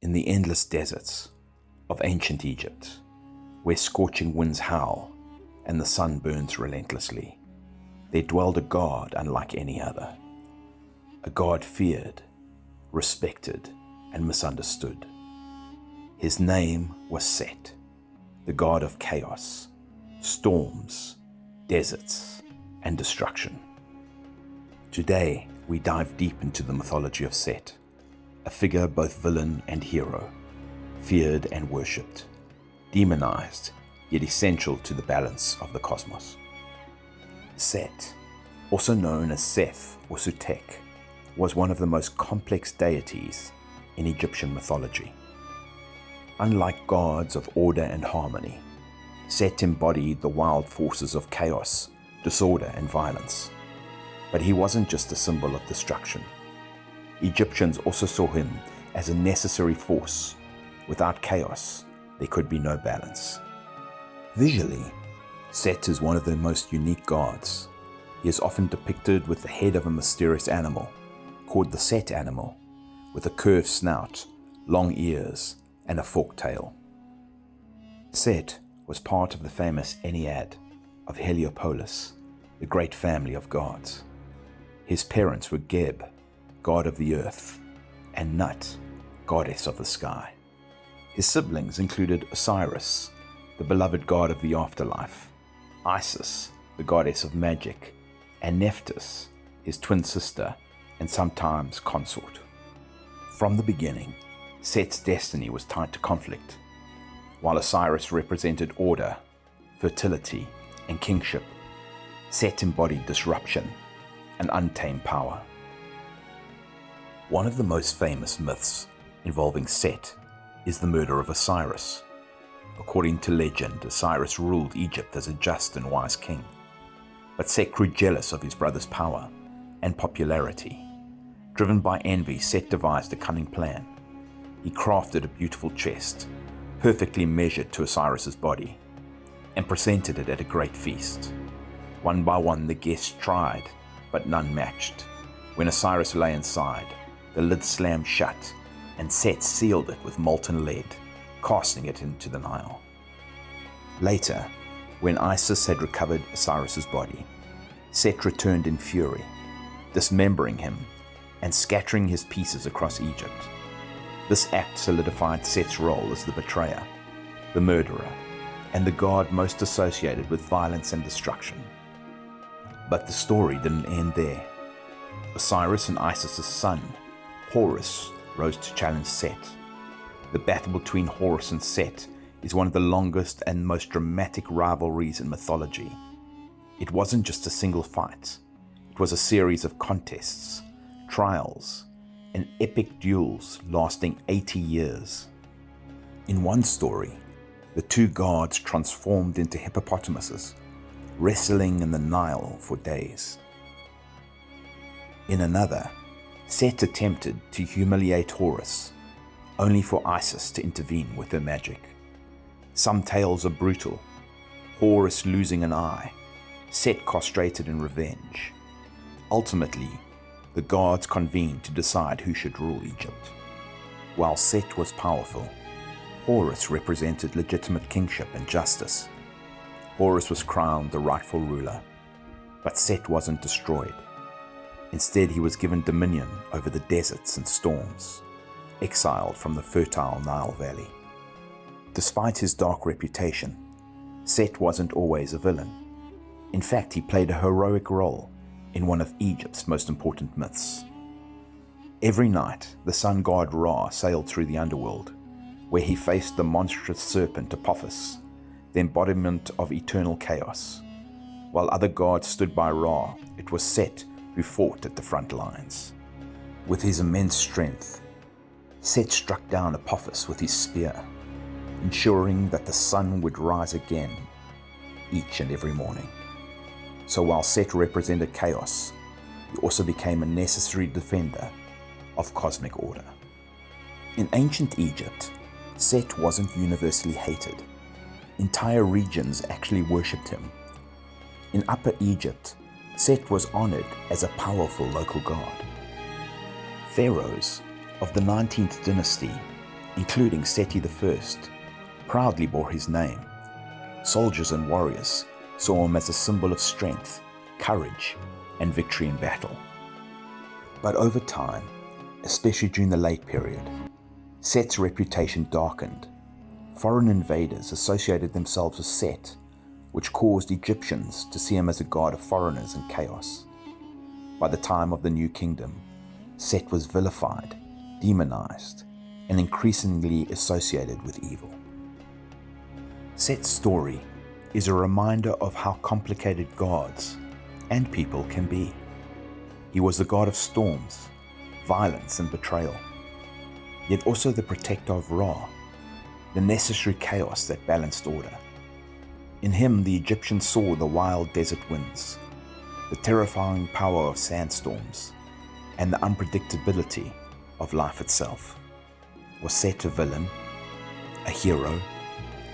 In the endless deserts of ancient Egypt, where scorching winds howl and the sun burns relentlessly, there dwelled a god unlike any other. A god feared, respected, and misunderstood. His name was Set, the god of chaos, storms, deserts, and destruction. Today, we dive deep into the mythology of Set, a figure both villain and hero, feared and worshipped, demonized, yet essential to the balance of the cosmos. Set, also known as Seth or Sutek, was one of the most complex deities in Egyptian mythology. Unlike gods of order and harmony, Set embodied the wild forces of chaos, disorder, and violence. But he wasn't just a symbol of destruction. Egyptians also saw him as a necessary force. Without chaos, there could be no balance. Visually, Set is one of the most unique gods. He is often depicted with the head of a mysterious animal, called the Set animal, with a curved snout, long ears, and a forked tail. Set was part of the famous Ennead of Heliopolis, the great family of gods. His parents were Geb, god of the earth, and Nut, goddess of the sky. His siblings included Osiris, the beloved god of the afterlife, Isis, the goddess of magic, and Nephthys, his twin sister and sometimes consort. From the beginning, Set's destiny was tied to conflict. While Osiris represented order, fertility, and kingship, Set embodied disruption and untamed power. One of the most famous myths involving Set is the murder of Osiris. According to legend, Osiris ruled Egypt as a just and wise king. But Set grew jealous of his brother's power and popularity. Driven by envy, Set devised a cunning plan. He crafted a beautiful chest, perfectly measured to Osiris's body, and presented it at a great feast. One by one the guests tried, but none matched. When Osiris lay inside, the lid slammed shut, and Set sealed it with molten lead, casting it into the Nile. Later, when Isis had recovered Osiris's body, Set returned in fury, dismembering him and scattering his pieces across Egypt. This act solidified Set's role as the betrayer, the murderer, and the god most associated with violence and destruction. But the story didn't end there. Osiris and Isis's son, Horus, rose to challenge Set. The battle between Horus and Set is one of the longest and most dramatic rivalries in mythology. It wasn't just a single fight. It was a series of contests, trials, and epic duels lasting 80 years. In one story, the two gods transformed into hippopotamuses, wrestling in the Nile for days. In another, Set attempted to humiliate Horus, only for Isis to intervene with her magic. Some tales are brutal, Horus losing an eye, Set castrated in revenge. Ultimately, the gods convened to decide who should rule Egypt. While Set was powerful, Horus represented legitimate kingship and justice. Horus was crowned the rightful ruler, but Set wasn't destroyed. Instead, he was given dominion over the deserts and storms, exiled from the fertile Nile Valley. Despite his dark reputation, Set wasn't always a villain. In fact, he played a heroic role in one of Egypt's most important myths. Every night, the sun god Ra sailed through the underworld, where he faced the monstrous serpent Apophis, the embodiment of eternal chaos. While other gods stood by Ra, it was Set who fought at the front lines. With his immense strength, Set struck down Apophis with his spear, ensuring that the sun would rise again each and every morning. So while Set represented chaos, he also became a necessary defender of cosmic order. In ancient Egypt, Set wasn't universally hated. Entire regions actually worshipped him. In Upper Egypt, Set was honored as a powerful local god. Pharaohs of the 19th dynasty including Seti I, proudly bore his name. Soldiers and warriors saw him as a symbol of strength, courage, and victory in battle. But over time, especially during the late period, Set's reputation darkened. Foreign invaders associated themselves with Set, which caused Egyptians to see him as a god of foreigners and chaos. By the time of the New Kingdom, Set was vilified, demonized, and increasingly associated with evil. Set's story is a reminder of how complicated gods and people can be. He was the god of storms, violence, and betrayal, yet also the protector of Ra, the necessary chaos that balanced order. In him, the Egyptians saw the wild desert winds, the terrifying power of sandstorms, and the unpredictability of life itself. Was Set a villain, a hero,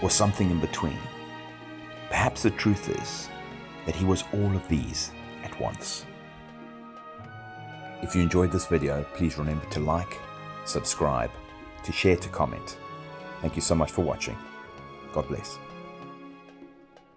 or something in between? Perhaps the truth is that he was all of these at once. If you enjoyed this video, please remember to like, subscribe, to share, to comment. Thank you so much for watching. God bless.